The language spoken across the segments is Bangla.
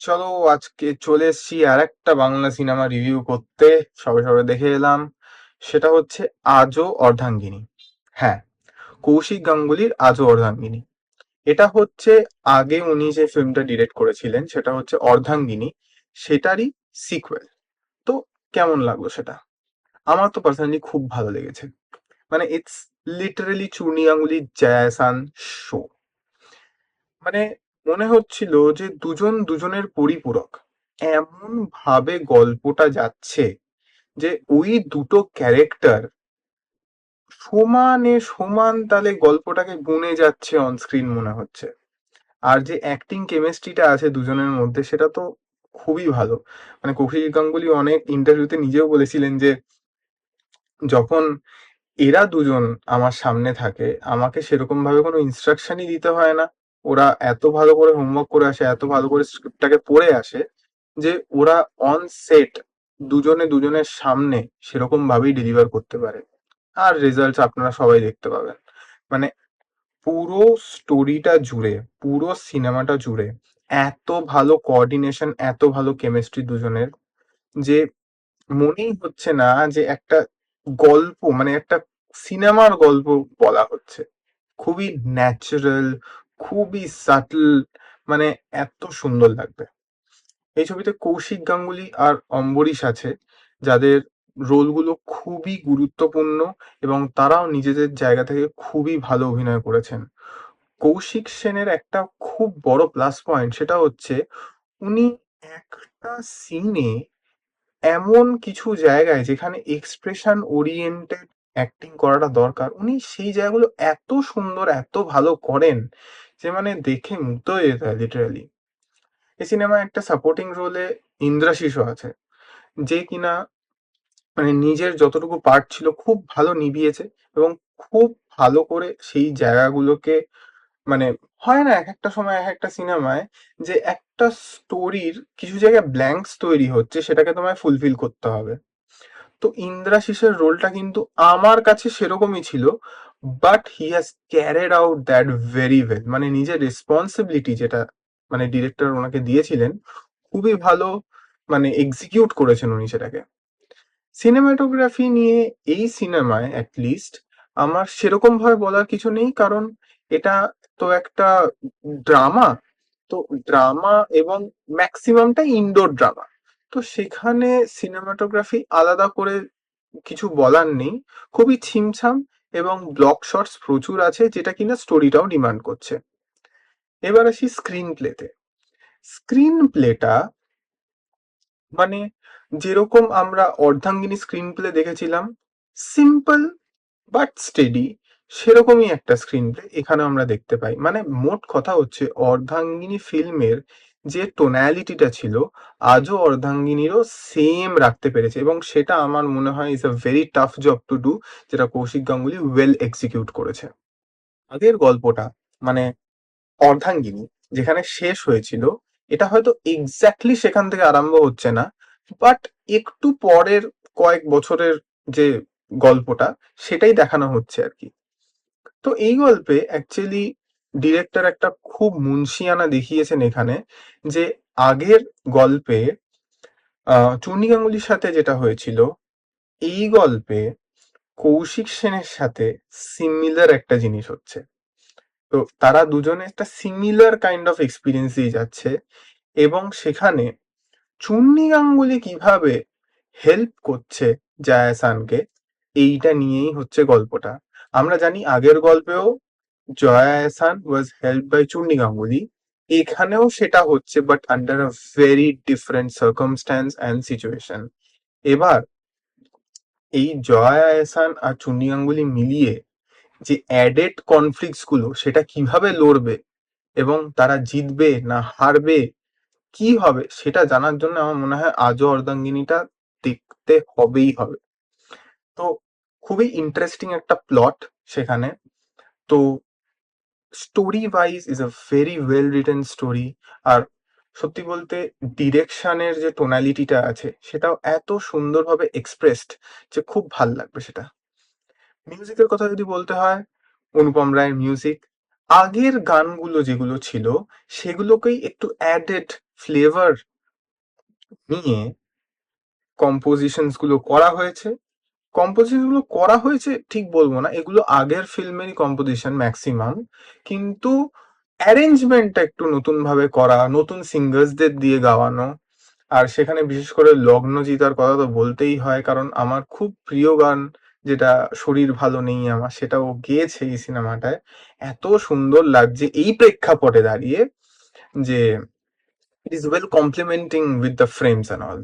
চলো, আজকে চলে এসেছি আর একটা বাংলা সিনেমা রিভিউ করতে। সবে সবে দেখে এলাম। সেটা হচ্ছে আজও অর্ধাঙ্গিনী। হ্যাঁ, কৌশিক গাঙ্গুলির আজও অর্ধাঙ্গিনী। এটা হচ্ছে আগে উনি যে ফিল্মটা ডিরেক্ট করেছিলেন সেটা হচ্ছে অর্ধাঙ্গিনী, সেটারই সিকুয়েল। তো কেমন লাগলো সেটা? আমার তো পার্সোনালি খুব ভালো লেগেছে। মানে it's literally Churni Ganguly জয়াসান show. মানে মনে হচ্ছিল যে দুজন দুজনের পরিপূরক। এমন ভাবে গল্পটা যাচ্ছে যে ওই দুটো ক্যারেক্টার সমানে সমান তালে গল্পটাকে গুনে যাচ্ছে অন স্ক্রিন মনে হচ্ছে। আর যে অ্যাক্টিং কেমিস্ট্রিটা আছে দুজনের মধ্যে সেটা তো খুবই ভালো। মানে কৌশিক গাঙ্গুলি অনেক ইন্টারভিউতে নিজেও বলেছিলেন যে যখন এরা দুজন আমার সামনে থাকে আমাকে সেরকম ভাবে কোনো ইনস্ট্রাকশনই দিতে হয় না। ওরা এত ভালো করে হোমওয়ার্ক করে আসে, এত ভালো করে স্ক্রিপ্টটাকে পড়ে আসে যে ওরা অন সেট দুজনে দুজনের সামনে সেরকম ভাবেই ডেলিভার করতে পারে। আর রেজাল্টস আপনারা সবাই দেখতে পাবেন। মানে পুরো স্টোরিটা জুড়ে, পুরো সিনেমাটা জুড়ে এত ভালো কোঅর্ডিনেশন, এত ভালো কেমিস্ট্রি দুজনের যে মনেই হচ্ছে না যে একটা গল্প, মানে একটা সিনেমার গল্প বলা হচ্ছে। খুবই ন্যাচারাল, খুবই সাটল, মানে এত সুন্দর লাগবে। এই ছবিতে কৌশিক গাঙ্গুলি আর অম্বরীশ আছে, যাদের রোলগুলো খুবই গুরুত্বপূর্ণ এবং তারাও নিজেদের জায়গা থেকে খুবই ভালো অভিনয় করেছেন। কৌশিক সেনের একটা খুব বড় প্লাস পয়েন্ট সেটা হচ্ছে উনি একটা সিনে এমন কিছু জায়গায় যেখানে এক্সপ্রেশন ওরিয়েন্টেড অ্যাক্টিং করাটা দরকার উনি সেই জায়গাগুলো এত সুন্দর, এত ভালো করেন যে মানে দেখে মুগ্ধ হয়ে যেতে হয় লিটারালি। এই সিনেমায় একটা সাপোর্টিং রোলে ইন্দ্রাশিসও আছে, যে কিনা মানে নিজের যতটুকু পার্ট ছিল খুব ভালো নিভিয়েছে এবং খুব ভালো করে সেই জায়গাগুলোকে, মানে হয় না এক একটা সময় এক একটা সিনেমায় যে একটা স্টোরির কিছু জায়গায় ব্ল্যাঙ্কস তৈরি হচ্ছে, সেটাকে তোমায় ফুলফিল করতে হবে। তো ইন্দ্রাশিসের রোলটা কিন্তু আমার কাছে সেরকমই ছিল, but he has carried out that very well. মানে নিজের রেসপন্সিবিলিটি যেটা মানে ডিরেক্টর ওনাকে দিয়েছিলেন খুবই ভালো, মানে এক্সিকিউট করেছেন উনি সেটাকে। সিনেমাটোগ্রাফি নিয়ে এই সিনেমায় অ্যাটলিস্ট আমার সেরকম ভাবে বলার কিছু নেই, কারণ এটা তো একটা ড্রামা। তো ড্রামা এবং ম্যাক্সিমামটা ইনডোর ড্রামা। তো সেখানে সিনেমাটোগ্রাফি আলাদা করে কিছু বলার নেই। খুবই ছিমছাম এবং ব্লক শটস প্রচুর আছে, যেটা কিনা স্টোরিটাও ডিমান্ড করছে। এবার আসি স্ক্রিন প্লেতে। স্ক্রিন প্লেটা মানে যেরকম আমরা অর্ধাঙ্গিনী স্ক্রিন প্লে দেখেছিলাম, সিম্পল বাট স্টেডি, সেরকমই একটা স্ক্রিন প্লে এখানে আমরা দেখতে পাই। মানে মোট কথা হচ্ছে অর্ধাঙ্গিনী ফিল্মের যে টোনালিটিটা ছিল আজও অর্ধাঙ্গিনীরও সেম রাখতে পেরেছে, এবং সেটা আমার মনে হয় is a very tough job to do, যেটা কৌশিক গাঙ্গুলি ওয়েল এক্সিকিউট করেছে। আগের গল্পটা মানে অর্ধাঙ্গিনী যেখানে শেষ হয়েছিল, এটা হয়তো এক্স্যাক্টলি সেখান থেকে আরম্ভ হচ্ছে না, বাট একটু পরের কয়েক বছরের যে গল্পটা সেটাই দেখানো হচ্ছে আর কি। তো এই গল্পে অ্যাকচুয়ালি ডিরেক্টর একটা খুব মুন্সিয়ানা দেখিয়েছেন এখানে, যে আগের গল্পে চূর্ণী গাঙ্গুলির সাথে যেটা হয়েছিল, এই গল্পে কৌশিক সেনের সাথে সিমিলার একটা জিনিস হচ্ছে। তো তারা দুজনে একটা সিমিলার কাইন্ড অফ এক্সপিরিয়েন্স দিয়ে যাচ্ছে, এবং সেখানে চুন্নি গাঙ্গুলি কিভাবে হেল্প করছে জায়াসানকে, এইটা নিয়েই হচ্ছে গল্পটা। আমরা জানি আগের গল্পেও জয়া এহসান ওয়াজ হেল্প বাই চুন্নি গাঙ্গুলি, এখানেও সেটা হচ্ছে but under a very different circumstance and situation. এবার এই জয়া এহসান আর চুন্নি গাঙ্গুলি মিলিয়ে যে অ্যাডেড কনফ্লিক্টস গুলো সেটা কিভাবে লড়বে এবং তারা জিতবে না হারবে, কি হবে সেটা জানার জন্য আমার মনে হয় আজও অর্ধাঙ্গিনীটা দেখতে হবেই হবে। তো খুবই ইন্টারেস্টিং একটা প্লট সেখানে। তো story wise is a very well written story. আর সত্যি বলতে ডিরেকশনের যে টোনালিটিটা আছে সেটাও এত সুন্দরভাবে এক্সপ্রেসড যে খুব ভাল লাগবে সেটা। মিউজিকের কথা যদি বলতে হয়, অনুপম রায়ের মিউজিক। আগের গানগুলো যেগুলো ছিল সেগুলোকেই একটু অ্যাডেড ফ্লেভার নিয়ে কম্পোজিশনসগুলো করা হয়েছে। কম্পোজিশনগুলো করা হয়েছে ঠিক বলবো না, এগুলো আগের ফিল্মেরই কম্পোজিশন ম্যাক্সিমাম, কিন্তু অ্যারেঞ্জমেন্টটা একটু নতুনভাবে করা, নতুন সিঙ্গার্সদের দিয়ে গাওয়ানো। আর সেখানে বিশেষ করে লগ্নজিতার কথা তো বলতেই হয়, কারণ আমার খুব প্রিয় গান যেটা শরীর ভালো নেই আমার, সেটাও গেয়েছে এই সিনেমাটায়। এত সুন্দর লাগছে এই প্রেক্ষাপটে দাঁড়িয়ে যে it is well complimenting with the frames and all.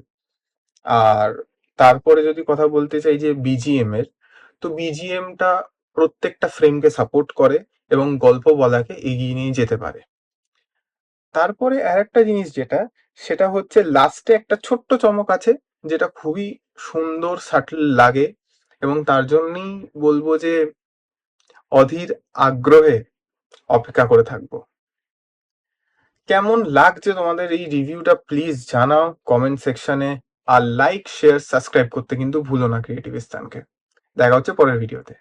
আর তারপরে যদি কথা বলতে চাই যে বিজিএম এর, তো বিজিএমটা প্রত্যেকটা ফ্রেমকে সাপোর্ট করে এবং গল্প বলাকে এগিয়ে নিয়ে যেতে পারে। তারপরে আর একটা জিনিস যেটা, সেটা হচ্ছে লাস্টে একটা ছোট্ট চমক আছে যেটা খুবই সুন্দর সাটল লাগে, এবং তার জন্যই বলবো যে অধীর আগ্রহে অপেক্ষা করে থাকবো। কেমন লাগছে তোমাদের এই রিভিউটা প্লিজ জানাও কমেন্ট সেকশনে, আর লাইক শেয়ার সাবস্ক্রাইব করতে কিন্তু ভুলো না ক্রিয়েটিভ স্থানকে। দেখা হচ্ছে পরের ভিডিওতে।